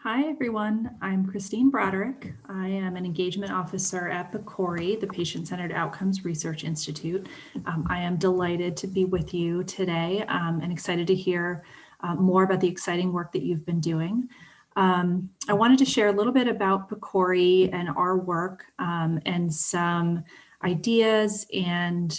Hi, everyone. I'm Christine Broderick. I am an engagement officer at PCORI, the Patient-Centered Outcomes Research Institute. I am delighted to be with you today and excited to hear more about the exciting work that you've been doing. I wanted to share a little bit about PCORI and our work and some ideas and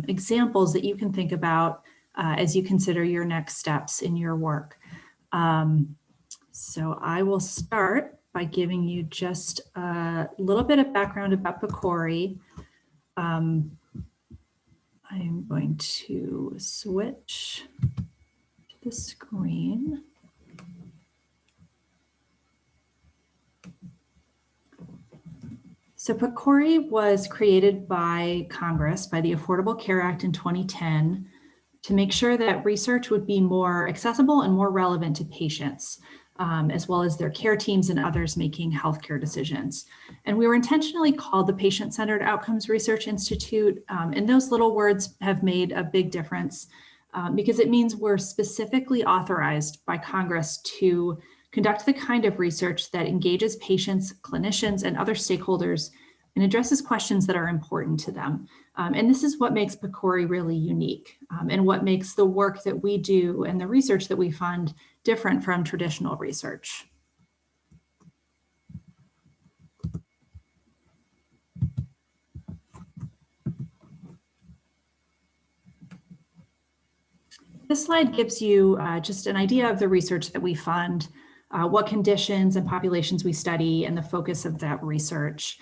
examples that you can think about as you consider your next steps in your work. So I will start by giving you just a little bit of background about PCORI. I am going to switch to the screen. So PCORI was created by Congress, by the Affordable Care Act in 2010, to make sure that research would be more accessible and more relevant to patients, as well as their care teams and others making healthcare decisions. And we were intentionally called the Patient-Centered Outcomes Research Institute, and those little words have made a big difference because it means we're specifically authorized by Congress to conduct the kind of research that engages patients, clinicians, and other stakeholders and addresses questions that are important to them. And this is what makes PCORI really unique and what makes the work that we do and the research that we fund different from traditional research. This slide gives you just an idea of the research that we fund, what conditions and populations we study, and the focus of that research.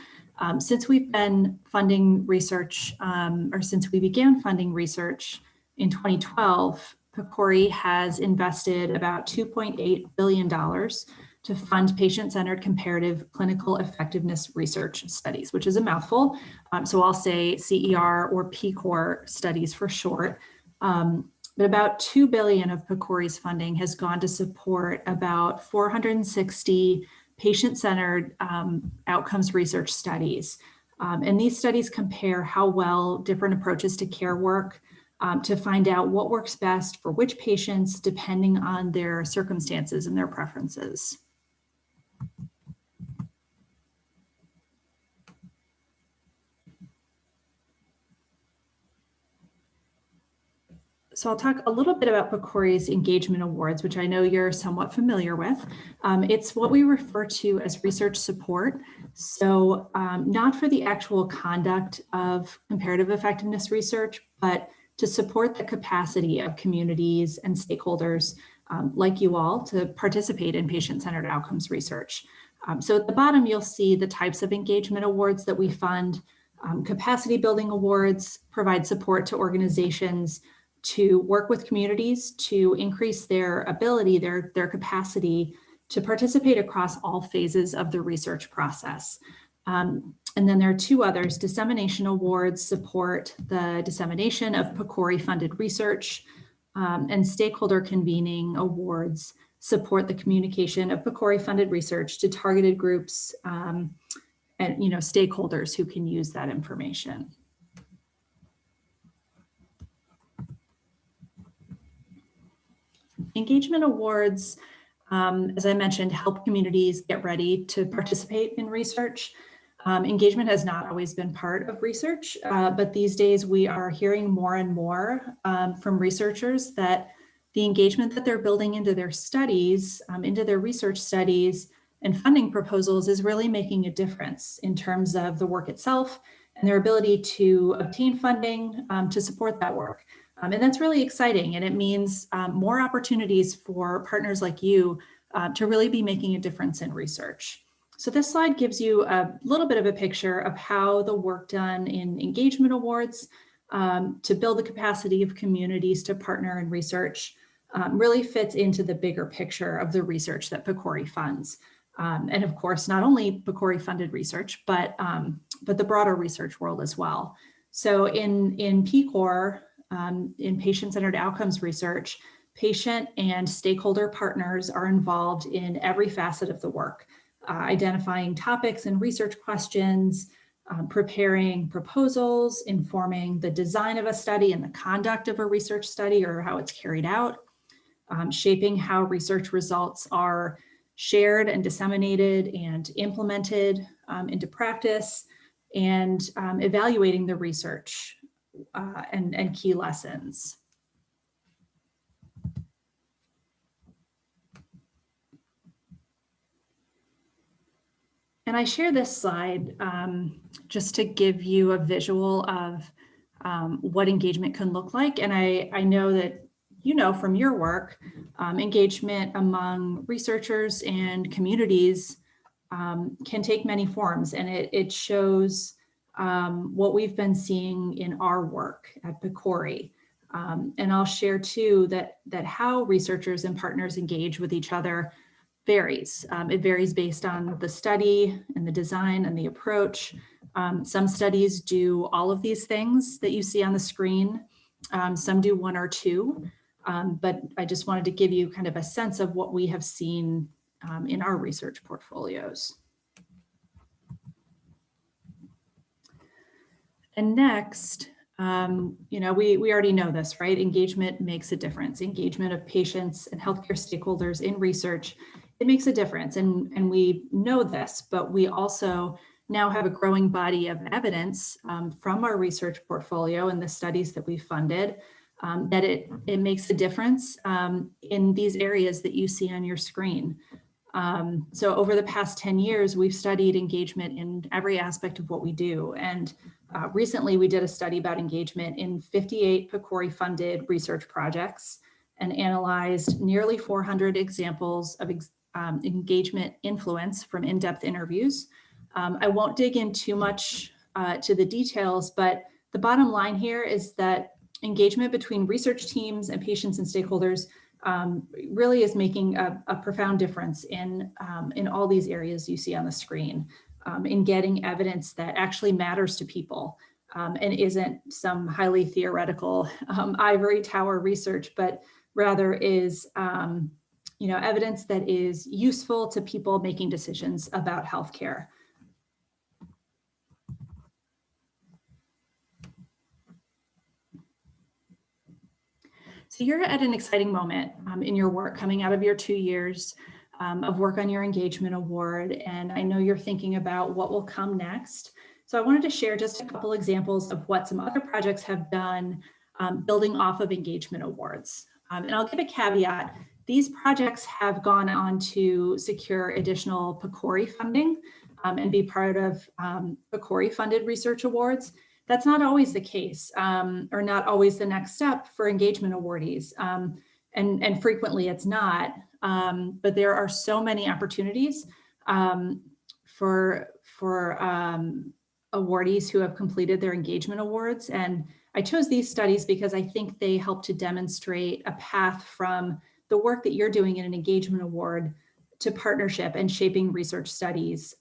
Since we've been funding research, or since we began funding research in 2012, PCORI has invested about $2.8 billion to fund patient-centered comparative clinical effectiveness research studies, which is a mouthful. So I'll say CER or PCOR studies for short. But about $2 billion of PCORI's funding has gone to support about 460 patient-centered outcomes research studies. And these studies compare how well different approaches to care work to find out what works best for which patients depending on their circumstances and their preferences. So I'll talk a little bit about PCORI's engagement awards, which I know you're somewhat familiar with. It's what we refer to as research support. So not for the actual conduct of comparative effectiveness research, but to support the capacity of communities and stakeholders like you all to participate in patient-centered outcomes research. So at the bottom, you'll see the types of engagement awards that we fund. Capacity building awards provide support to organizations to work with communities to increase their ability, their capacity to participate across all phases of the research process. And then there are two others. Dissemination awards support the dissemination of PCORI-funded research, and stakeholder convening awards support the communication of PCORI-funded research to targeted groups and stakeholders who can use that information. Engagement awards, as I mentioned, help communities get ready to participate in research. Engagement has not always been part of research, but these days we are hearing more and more from researchers that the engagement that they're building into their studies, into their research studies and funding proposals is really making a difference in terms of the work itself and their ability to obtain funding to support that work. And that's really exciting, and it means more opportunities for partners like you to really be making a difference in research. So this slide gives you a little bit of a picture of how the work done in engagement awards to build the capacity of communities to partner in research really fits into the bigger picture of the research that PCORI funds. And of course, not only PCORI funded research, but the broader research world as well. So in PCOR, in patient-centered outcomes research, patient and stakeholder partners are involved in every facet of the work, identifying topics and research questions, preparing proposals, informing the design of a study and the conduct of a research study or how it's carried out, shaping how research results are shared and disseminated and implemented into practice, and evaluating the research and key lessons. And I share this slide just to give you a visual of what engagement can look like. And I know that you know from your work, engagement among researchers and communities can take many forms, and it shows what we've been seeing in our work at PCORI. And I'll share too that how researchers and partners engage with each other varies. It varies based on the study and the design and the approach. Some studies do all of these things that you see on the screen. Some do one or two, but I just wanted to give you kind of a sense of what we have seen in our research portfolios. And next, you know, we already know this, right? Engagement makes a difference. Engagement of patients and healthcare stakeholders in research, it makes a difference. And we know this, but we also now have a growing body of evidence from our research portfolio and the studies that we funded that it makes a difference in these areas that you see on your screen. So over the past 10 years, we've studied engagement in every aspect of what we do. And recently we did a study about engagement in 58 PCORI funded research projects and analyzed nearly 400 examples of engagement influence from in-depth interviews. I won't dig in too much to the details, but the bottom line here is that engagement between research teams and patients and stakeholders really is making a profound difference in all these areas you see on the screen, in getting evidence that actually matters to people and isn't some highly theoretical ivory tower research, but rather is you know, evidence that is useful to people making decisions about healthcare. So you're at an exciting moment in your work, coming out of your 2 years of work on your engagement award. And I know you're thinking about what will come next. So I wanted to share just a couple examples of what some other projects have done building off of engagement awards. And I'll give a caveat. These projects have gone on to secure additional PCORI funding and be part of PCORI funded research awards. That's not always the case, or not always the next step for engagement awardees. And frequently it's not, but there are so many opportunities for awardees who have completed their engagement awards. And I chose these studies because I think they help to demonstrate a path from the work that you're doing in an engagement award to partnership and shaping research studies,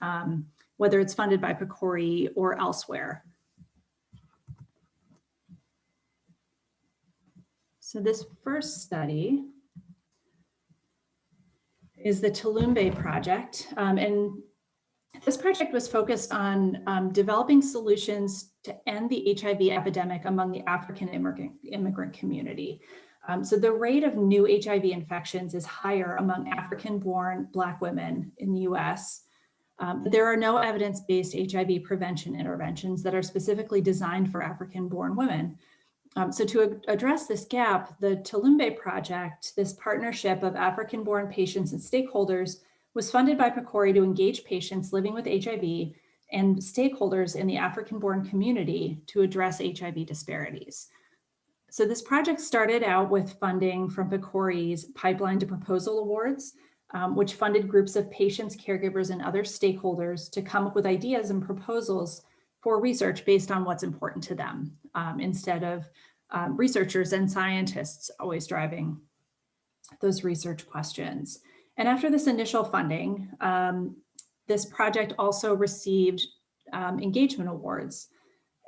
whether it's funded by PCORI or elsewhere. So this first study is the Tulumbe project. And this project was focused on developing solutions to end the HIV epidemic among the African immigrant community. So the rate of new HIV infections is higher among African-born Black women in the US. There are no evidence-based HIV prevention interventions that are specifically designed for African-born women. So to address this gap, the Tulumbe project, this partnership of African-born patients and stakeholders, was funded by PCORI to engage patients living with HIV and stakeholders in the African-born community to address HIV disparities. So this project started out with funding from PCORI's Pipeline to Proposal Awards, which funded groups of patients, caregivers, and other stakeholders to come up with ideas and proposals for research based on what's important to them, instead of researchers and scientists always driving those research questions. And after this initial funding, this project also received engagement awards.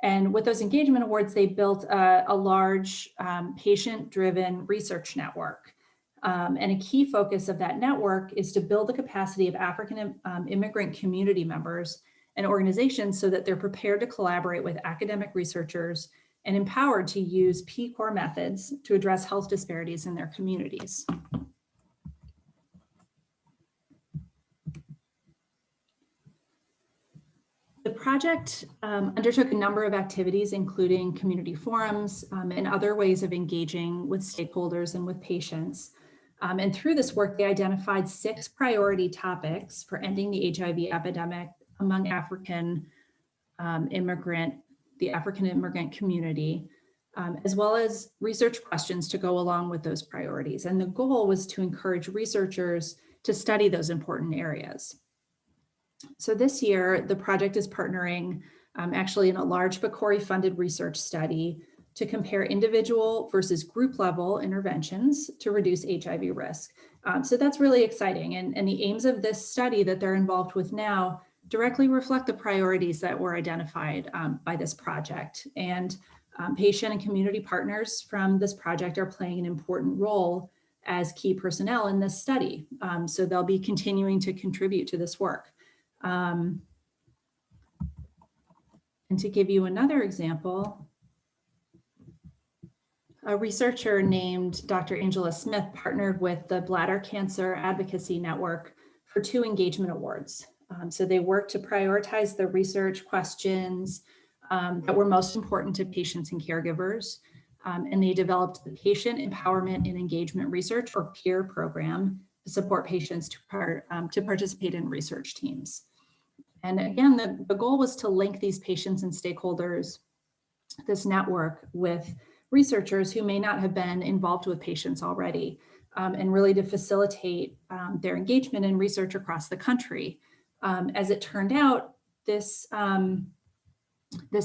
And with those engagement awards, they built a large patient-driven research network. And a key focus of that network is to build the capacity of African immigrant community members and organizations so that they're prepared to collaborate with academic researchers and empowered to use PCORI methods to address health disparities in their communities. The project undertook a number of activities, including community forums and other ways of engaging with stakeholders and with patients. And through this work, they identified 6 priority topics for ending the HIV epidemic among the African immigrant community, as well as research questions to go along with those priorities. And the goal was to encourage researchers to study those important areas. So this year, the project is partnering actually in a large PCORI funded research study to compare individual versus group level interventions to reduce HIV risk. So that's really exciting. And the aims of this study that they're involved with now directly reflect the priorities that were identified by this project. And patient and community partners from this project are playing an important role as key personnel in this study. So they'll be continuing to contribute to this work. And to give you another example, a researcher named Dr. Angela Smith partnered with the Bladder Cancer Advocacy Network for 2 engagement awards. So they worked to prioritize the research questions that were most important to patients and caregivers. And they developed the Patient Empowerment and Engagement Research, or PEER program, to support patients to participate in research teams. And again, the goal was to link these patients and stakeholders, this network, with researchers who may not have been involved with patients already, and really to facilitate their engagement in research across the country. As it turned out, this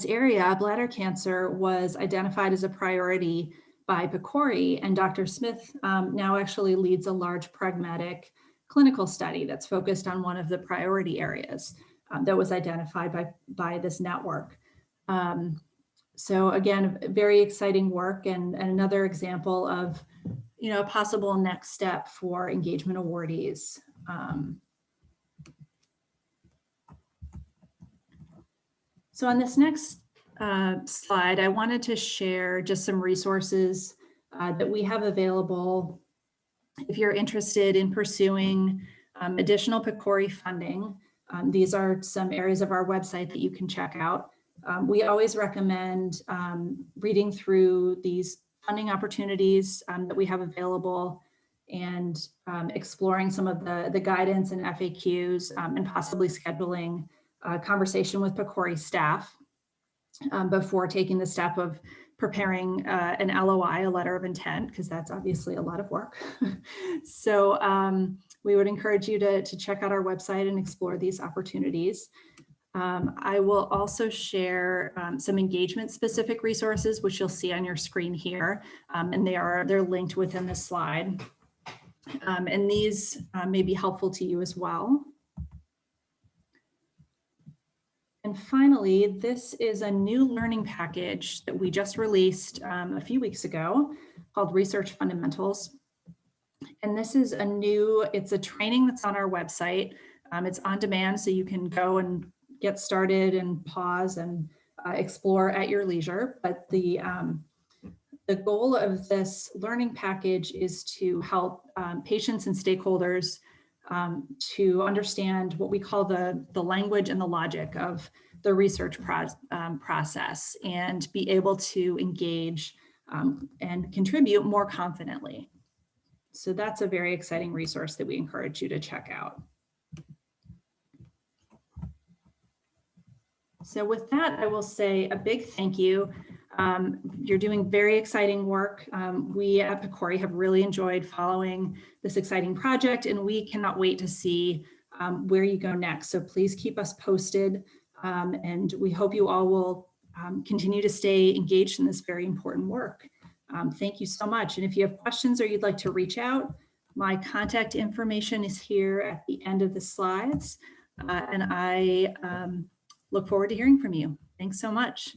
area, bladder cancer, was identified as a priority by PCORI, and Dr. Smith now actually leads a large pragmatic clinical study that's focused on one of the priority areas that was identified by this network. So again, very exciting work, and another example of, a possible next step for engagement awardees. So on this next slide, I wanted to share just some resources that we have available if you're interested in pursuing additional PCORI funding. These are some areas of our website that you can check out. We always recommend reading through these funding opportunities that we have available and exploring some of the guidance and FAQs and possibly scheduling a conversation with PCORI staff before taking the step of preparing an LOI, a letter of intent, because that's obviously a lot of work. So we would encourage you to check out our website and explore these opportunities. I will also share some engagement specific resources, which you'll see on your screen here, and they're linked within the slide. And these may be helpful to you as well. And finally, this is a new learning package that we just released a few weeks ago called Research Fundamentals. And this is it's a training that's on our website. It's on demand, so you can go and get started and pause and explore at your leisure. But the goal of this learning package is to help patients and stakeholders to understand what we call the language and the logic of the research process and be able to engage and contribute more confidently. So that's a very exciting resource that we encourage you to check out. So with that, I will say a big thank you. You're doing very exciting work. We at PCORI have really enjoyed following this exciting project, and we cannot wait to see where you go next. So please keep us posted, and we hope you all will continue to stay engaged in this very important work. Thank you so much. And if you have questions or you'd like to reach out, my contact information is here at the end of the slides, and I look forward to hearing from you. Thanks so much.